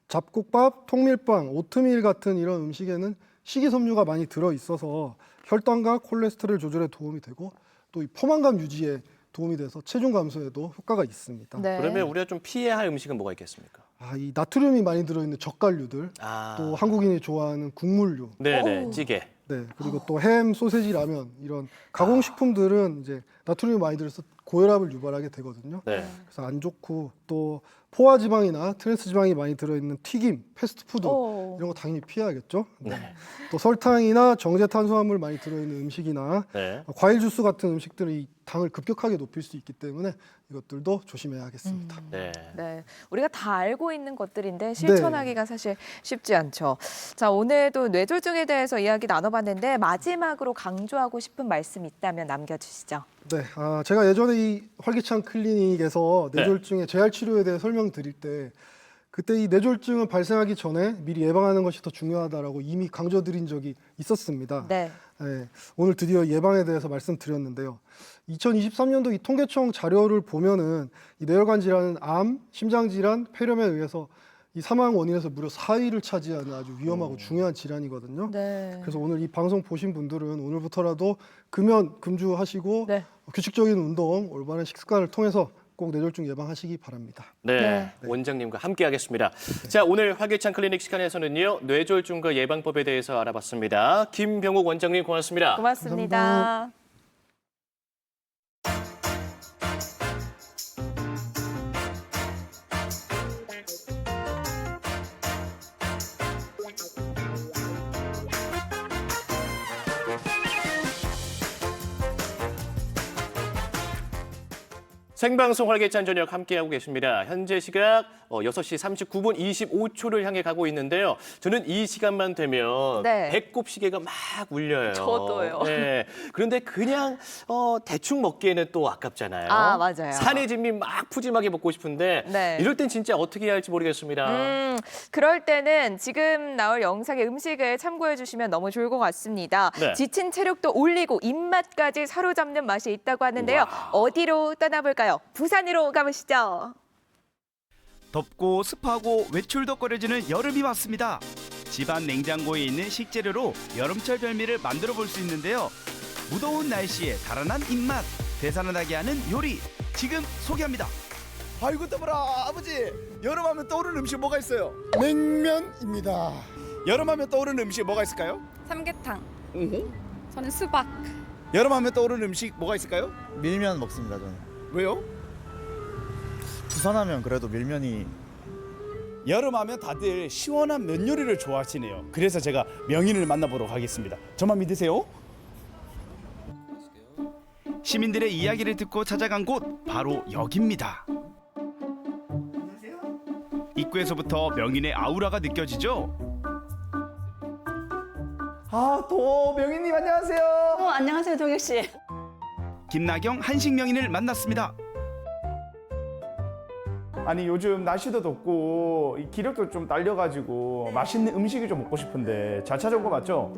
잡곡밥, 통밀빵, 오트밀 같은 이런 음식에는 식이섬유가 많이 들어있어서 혈당과 콜레스테롤 조절에 도움이 되고 또 이 포만감 유지에 도움이 돼서 체중 감소에도 효과가 있습니다. 네. 그러면 우리가 좀 피해야 할 음식은 뭐가 있겠습니까? 이 나트륨이 많이 들어있는 젓갈류들, 또 한국인이 좋아하는 국물류, 네네, 찌개. 네, 그리고 또 햄, 소세지, 라면 이런 가공식품들은 이제 나트륨이 많이 들어서 고혈압을 유발하게 되거든요. 네. 그래서 안 좋고 또 포화지방이나 트랜스지방이 많이 들어있는 튀김, 패스트푸드 이런 거 당연히 피해야겠죠. 네. 또 설탕이나 정제 탄수화물 많이 들어있는 음식이나 네. 과일 주스 같은 음식들이 당을 급격하게 높일 수 있기 때문에 이것들도 조심해야 하겠습니다. 네. 네, 우리가 다 알고 있는 것들인데 실천하기가 사실 쉽지 않죠. 자, 오늘도 뇌졸중에 대해서 이야기 나눠봤는데 마지막으로 강조하고 싶은 말씀 있다면 남겨주시죠. 네, 제가 예전에 이 활기찬 클리닉에서 뇌졸중의 재활 치료에 대해 설명드릴 때 그때 이 뇌졸중은 발생하기 전에 미리 예방하는 것이 더 중요하다라고 이미 강조드린 적이 있었습니다. 네. 네, 오늘 드디어 예방에 대해서 말씀드렸는데요. 2023년도 이 통계청 자료를 보면은 이 뇌혈관 질환은 암, 심장 질환, 폐렴에 의해서 이 사망 원인에서 무려 4위를 차지하는 아주 위험하고 중요한 질환이거든요. 네. 그래서 오늘 이 방송 보신 분들은 오늘부터라도 금연 금주하시고 네. 규칙적인 운동, 올바른 식습관을 통해서 꼭 뇌졸중 예방하시기 바랍니다. 네, 원장님과 함께하겠습니다. 자, 오늘 활기찬 클리닉 시간에서는요, 뇌졸중과 예방법에 대해서 알아봤습니다. 김병욱 원장님 고맙습니다. 고맙습니다. 감사합니다. 생방송 활기찬 저녁 함께하고 계십니다. 현재 시각 6시 39분 25초를 향해 가고 있는데요. 저는 이 시간만 되면 배꼽 시계가 막 울려요. 저도요. 네. 그런데 그냥 대충 먹기에는 또 아깝잖아요. 아, 맞아요. 산의 진미 막 푸짐하게 먹고 싶은데 이럴 땐 진짜 어떻게 해야 할지 모르겠습니다. 그럴 때는 지금 나올 영상의 음식을 참고해 주시면 너무 좋을 것 같습니다. 네. 지친 체력도 올리고 입맛까지 사로잡는 맛이 있다고 하는데요. 어디로 떠나볼까요? 부산으로 가보시죠. 덥고 습하고 외출도 꺼려지는 여름이 왔습니다. 집안 냉장고에 있는 식재료로 여름철 별미를 만들어 볼 수 있는데요. 무더운 날씨에 달아난 입맛, 대산하게 하는 요리 지금 소개합니다. 아이고 떠보라 아버지, 여름하면 떠오르는 음식 뭐가 있어요? 냉면입니다. 여름하면 떠오르는 음식 뭐가 있을까요? 삼계탕. 저는 수박. 여름하면 떠오르는 음식 뭐가 있을까요? 밀면 먹습니다, 저는. 왜요? 부산하면 그래도 밀면이. 여름하면 다들 시원한 면 요리를 좋아하시네요. 그래서 제가 명인을 만나보러 가겠습니다. 저만 믿으세요. 시민들의 이야기를 듣고 찾아간 곳 바로 여기입니다. 입구에서부터 명인의 아우라가 느껴지죠. 명희님 안녕하세요. 안녕하세요, 동혁 씨. 김나경 한식 명인을 만났습니다. 아니 요즘 날씨도 덥고 이 기력도 좀 딸려가지고 맛있는 음식이 좀 먹고 싶은데 잘 찾아온 거 맞죠?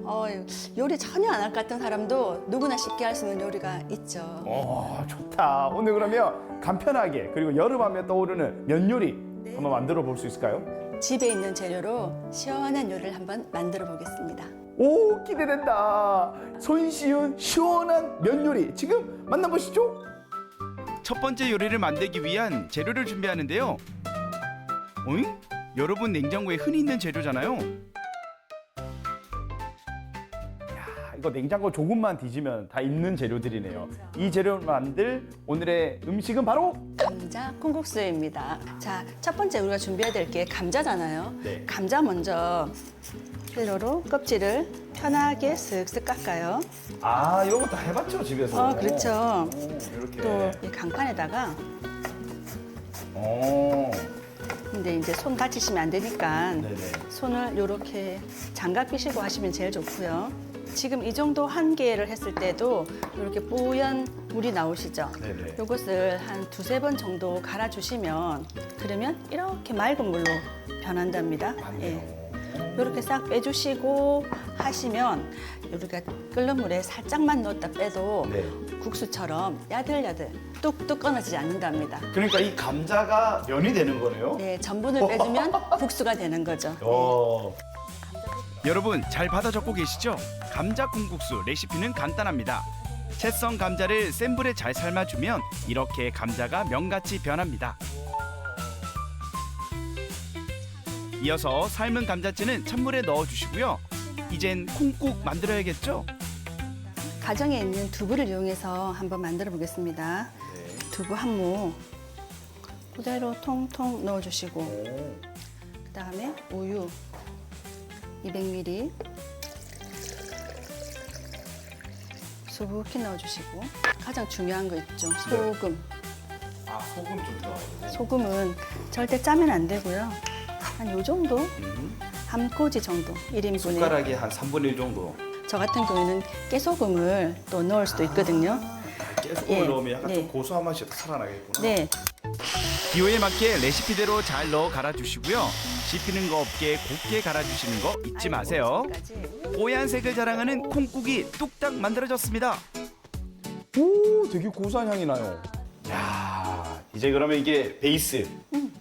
요리 전혀 안 할 것 같은 사람도 누구나 쉽게 할 수 있는 요리가 있죠. 좋다. 오늘 그러면 간편하게 그리고 여름하면 떠오르는 면 요리 한번 만들어 볼 수 있을까요? 집에 있는 재료로 시원한 요리를 한번 만들어 보겠습니다. 오, 기대된다. 손쉬운 시원한 면 요리 지금 만나보시죠. 첫 번째 요리를 만들기 위한 재료를 준비하는데요. 오잉? 여러분 냉장고에 흔히 있는 재료잖아요. 이거 냉장고 조금만 뒤지면 다 있는 재료들이네요. 이 재료를 만들 오늘의 음식은 바로 감자 콩국수입니다. 자, 첫 번째 우리가 준비해야 될 게 감자잖아요. 네. 감자 먼저 세로로 껍질을 편하게 슥슥 깎아요. 이런 거 다 해봤죠 집에서. 그렇죠. 이렇게. 또 이 강판에다가 근데 이제 손 다치시면 안 되니까 손을 이렇게 장갑 끼시고 하시면 제일 좋고요. 지금 이 정도 한 개를 했을 때도 이렇게 뽀얀 물이 나오시죠? 네네. 이것을 한 두세 번 정도 갈아주시면 그러면 이렇게 맑은 물로 변한답니다. 이렇게 싹 빼주시고 하시면 우리가 끓는 물에 살짝만 넣었다 빼도 국수처럼 야들야들 뚝뚝 끊어지지 않는답니다. 그러니까 이 감자가 면이 되는 거네요? 네, 전분을 빼주면 국수가 되는 거죠. 여러분 잘 받아 적고 계시죠? 감자 콩국수 레시피는 간단합니다. 채썬 감자를 센 불에 잘 삶아주면 이렇게 감자가 면같이 변합니다. 이어서 삶은 감자채는 찬물에 넣어주시고요. 이젠 콩국 만들어야겠죠? 가정에 있는 두부를 이용해서 한번 만들어 보겠습니다. 두부 한 모 그대로 통통 넣어주시고 그다음에 우유 200ml 수북히 넣어주시고 가장 중요한 거 있죠. 소금. 소금 좀 넣어요. 소금은 절대 짜면 안 되고요. 한 요 정도? 한 꼬지 정도, 1인분에. 숟가락에 한 3분의 1 정도. 저 같은 경우에는 깨소금을 또 넣을 수도 있거든요. 깨소금을 넣으면 약간 좀 고소한 맛이 더 살아나겠구나. 네. 기호에 맞게 레시피대로 잘 넣어 갈아주시고요. 씹히는 거 없게 곱게 갈아주시는 거 잊지 마세요. 뽀얀 색을 자랑하는 콩국이 뚝딱 만들어졌습니다. 오, 되게 고소한 향이 나요. 야, 이제 그러면 이게 베이스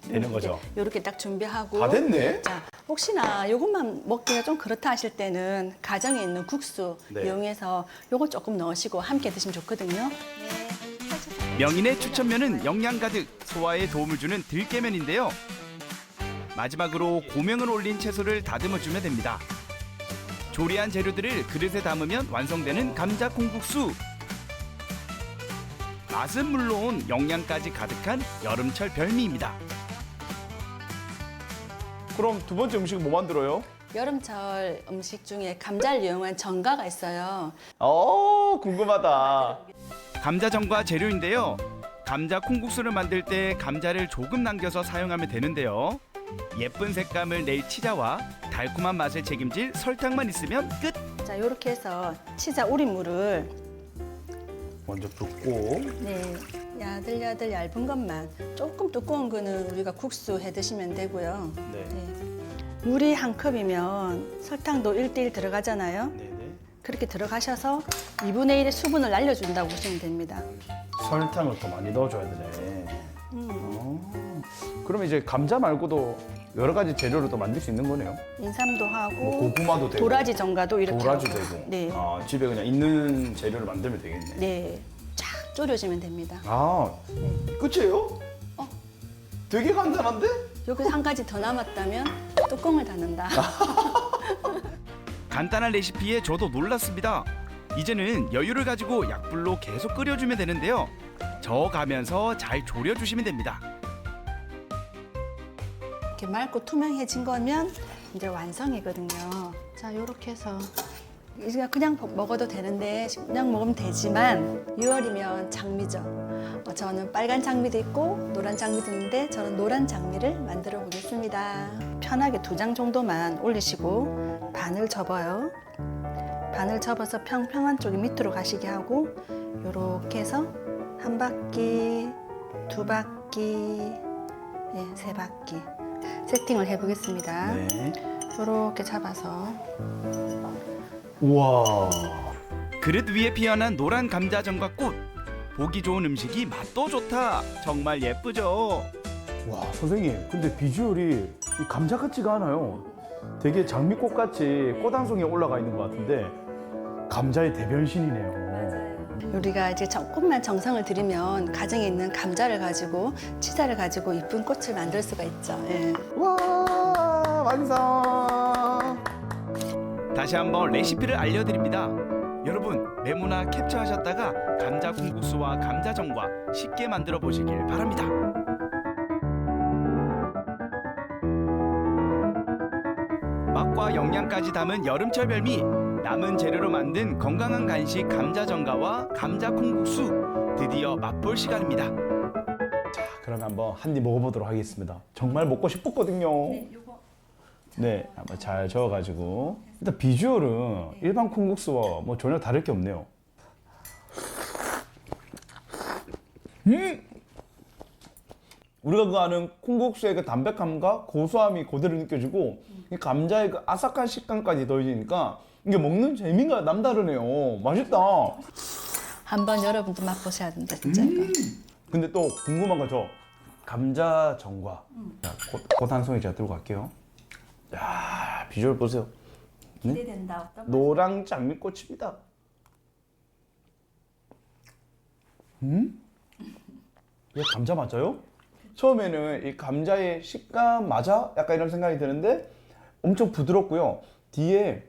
되는 거죠? 이렇게 딱 준비하고. 다 됐네? 자, 혹시나 이것만 먹기가 좀 그렇다 하실 때는 가정에 있는 국수 이용해서 요거 조금 넣으시고 함께 드시면 좋거든요. 명인의 추천면은 영양 가득 소화에 도움을 주는 들깨면인데요. 마지막으로 고명을 올린 채소를 다듬어주면 됩니다. 조리한 재료들을 그릇에 담으면 완성되는 감자 콩국수. 맛은 물론 영양까지 가득한 여름철 별미입니다. 그럼 두 번째 음식은 뭐 만들어요? 여름철 음식 중에 감자를 이용한 전가가 있어요. 궁금하다. 감자전과 재료인데요. 감자 콩국수를 만들 때 감자를 조금 남겨서 사용하면 되는데요. 예쁜 색감을 낼 치자와 달콤한 맛을 책임질 설탕만 있으면 끝! 자, 이렇게 해서 치자 우린물을 먼저 붓고 야들야들 얇은 것만 조금 두꺼운 거는 우리가 국수 해 드시면 되고요. 물이 한 컵이면 설탕도 1:1 들어가잖아요. 그렇게 들어가셔서 2분의 1의 수분을 날려준다고 보시면 됩니다. 설탕을 더 많이 넣어줘야 되네. 그러면 이제 감자 말고도 여러 가지 재료를 또 만들 수 있는 거네요. 인삼도 하고 고구마도 되고 도라지 전가도 이렇게 도라지 하고. 되고 네. 집에 그냥 있는 재료를 만들면 되겠네. 네. 쫙 졸여주면 됩니다. 끝이에요? 되게 간단한데? 여기서 한 가지 더 남았다면 뚜껑을 닫는다. 간단한 레시피에 저도 놀랐습니다. 이제는 여유를 가지고 약불로 계속 끓여주면 되는데요. 저어가면서 잘 졸여주시면 됩니다. 이렇게 맑고 투명해진 거면 이제 완성이거든요. 자, 이렇게 해서 이제 그냥 먹어도 되는데 그냥 먹으면 되지만 6월이면 장미죠. 저는 빨간 장미도 있고 노란 장미도 있는데 저는 노란 장미를 만들어 보겠습니다. 편하게 2장 정도만 올리시고 반을 접어요. 반을 접어서 평평한 쪽이 밑으로 가시게 하고 이렇게 해서 1바퀴, 2바퀴, 3바퀴 세팅을 해보겠습니다. 네. 이렇게 잡아서 우와. 그릇 위에 피어난 노란 감자전과 꽃. 보기 좋은 음식이 맛도 좋다. 정말 예쁘죠? 와, 선생님. 근데 비주얼이 이 감자 같지가 않아요. 되게 장미꽃 같이 꽃 한 송이 올라가 있는 것 같은데 감자의 대변신이네요. 우리가 이제 조금만 정성을 들이면 가정에 있는 감자를 가지고 치자를 가지고 이쁜 꽃을 만들 수가 있죠. 예. 와, 완성. 다시 한번 레시피를 알려드립니다. 여러분 메모나 캡처하셨다가 감자 콩국수와 감자전과 쉽게 만들어 보시길 바랍니다. 맛과 영양까지 담은 여름철 별미, 남은 재료로 만든 건강한 간식 감자전과와 감자 콩국수, 드디어 맛볼 시간입니다. 자, 그러면 한번 한 입 먹어보도록 하겠습니다. 정말 먹고 싶었거든요. 네, 한번 잘 저어가지고 일단 비주얼은 일반 콩국수와 뭐 전혀 다를 게 없네요. 우리가 그 아는 콩국수의 그 담백함과 고소함이 그대로 느껴지고 이 감자의 그 아삭한 식감까지 더해지니까 이게 먹는 재미가 남다르네요. 맛있다. 한번 여러분도 맛보셔야 된다 진짜. 근데 또 궁금한 거 저 감자전과 꽃 한 송이 제가 들고 갈게요. 야, 비주얼 보세요. 네? 기대된다. 어떤 노랑 장미꽃입니다. 이게 감자 맞아요? 처음에는 이 감자의 식감 맞아? 약간 이런 생각이 드는데 엄청 부드럽고요. 뒤에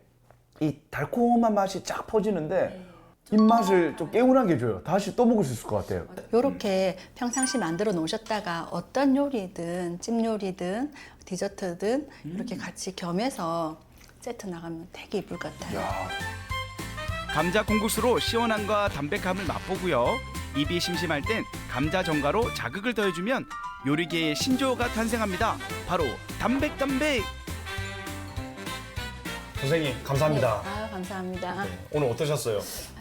이 달콤한 맛이 쫙 퍼지는데 입맛을 좀 개운하게 해줘요. 다시 또 먹을 수 있을 것 같아요. 이렇게 평상시 만들어 놓으셨다가 어떤 요리든 찜 요리든 디저트든 이렇게 같이 겸해서 세트 나가면 되게 이쁠 것 같아요. 감자 콩국수로 시원함과 담백함을 맛보고요. 입이 심심할 땐 감자전과로 자극을 더해주면 요리계의 신조어가 탄생합니다. 바로 담백담백. 선생님 감사합니다. 네, 아유, 감사합니다. 오늘 어떠셨어요?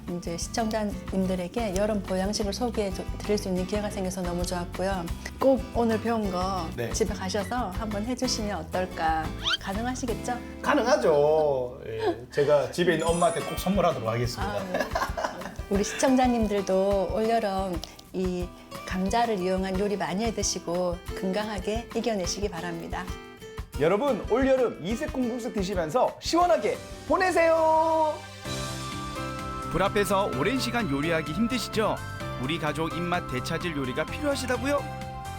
이제 시청자님들에게 여름 보양식을 소개해 드릴 수 있는 기회가 생겨서 너무 좋았고요. 꼭 오늘 배운 거 네. 집에 가셔서 한번 해주시면 어떨까? 가능하시겠죠? 가능하죠. 예, 제가 집에 있는 엄마한테 꼭 선물하도록 하겠습니다. 우리 시청자님들도 올여름 이 감자를 이용한 요리 많이 해 드시고 건강하게 이겨내시기 바랍니다. 여러분 올여름 이색 콩국수 드시면서 시원하게 보내세요. 불 앞에서 오랜 시간 요리하기 힘드시죠? 우리 가족 입맛 되찾을 요리가 필요하시다고요?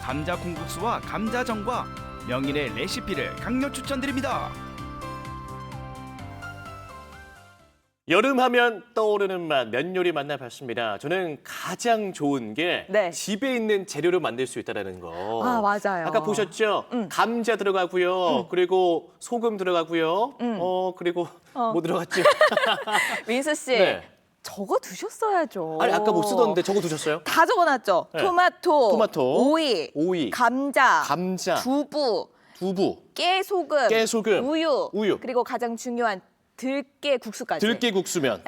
감자 콩국수와 감자전과 명인의 레시피를 강력 추천드립니다. 여름하면 떠오르는 맛, 면 요리 만나봤습니다. 저는 가장 좋은 게 집에 있는 재료로 만들 수 있다는 거. 아, 맞아요. 아까 보셨죠? 감자 들어가고요. 그리고 소금 들어가고요. 그리고 뭐 들어갔지? 민수 씨. 네. 적어 두셨어야죠. 아니 아까 못 쓰던데 적어 두셨어요? 다 적어놨죠. 네. 토마토, 오이, 감자, 두부, 깨소금, 우유, 그리고 가장 중요한 들깨 국수까지. 들깨 국수면.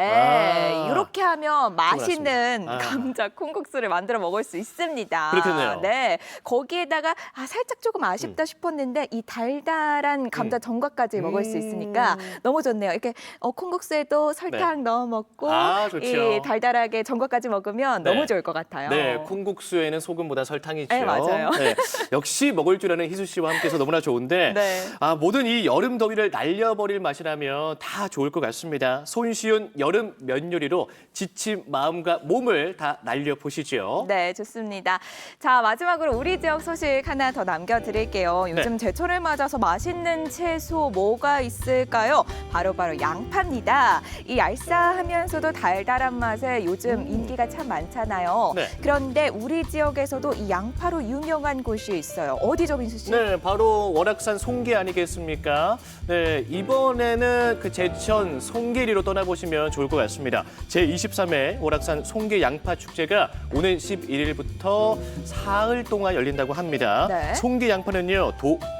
이렇게 하면 맛있는 아. 감자 콩국수를 만들어 먹을 수 있습니다. 그렇겠네요. 네, 거기에다가 살짝 조금 아쉽다 싶었는데 이 달달한 감자 전과까지 먹을 수 있으니까 너무 좋네요. 이렇게 콩국수에도 설탕 넣어 먹고 좋죠. 이 달달하게 전과까지 먹으면 너무 좋을 것 같아요. 네, 콩국수에는 소금보다 설탕이죠. 네, 맞아요. 네, 역시 먹을 줄 아는 희수 씨와 함께해서 너무나 좋은데 네. 모든 이 여름 더위를 날려버릴 맛이라면 다 좋을 것 같습니다. 손쉬운 여름 면 요리로 지친 마음과 몸을 다 날려보시죠. 네, 좋습니다. 자, 마지막으로 우리 지역 소식 하나 더 남겨드릴게요. 요즘 제철을 맞아서 맛있는 채소 뭐가 있을까요? 바로 양파입니다. 이 알싸하면서도 달달한 맛에 요즘 인기가 참 많잖아요. 네. 그런데 우리 지역에서도 이 양파로 유명한 곳이 있어요. 어디죠, 민수 씨? 네, 바로 월악산 송계 아니겠습니까? 네, 이번에는 그 제천 송계리로 떠나보시면 좋을 것 같습니다. 제23회 오락산 송계 양파 축제가 오는 11일부터 사흘 동안 열린다고 합니다. 네. 송계 양파는요,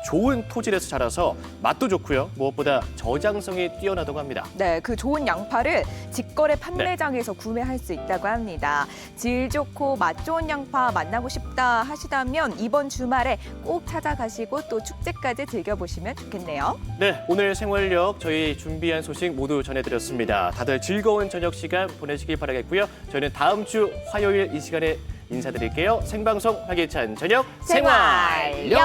좋은 토질에서 자라서 맛도 좋고요. 무엇보다 저장성이 뛰어나다고 합니다. 네, 그 좋은 양파를 직거래 판매장에서 구매할 수 있다고 합니다. 질 좋고 맛 좋은 양파 만나고 싶다 하시다면 이번 주말에 꼭 찾아가시고 또 축제까지 즐겨보시면 좋겠네요. 네, 오늘 생활력 저희 준비한 소식 모두 전해드렸습니다. 다들 즐거운 저녁 시간 보내시길 바라겠고요. 저희는 다음 주 화요일 이 시간에 인사드릴게요. 생방송 활기찬 저녁 생활력.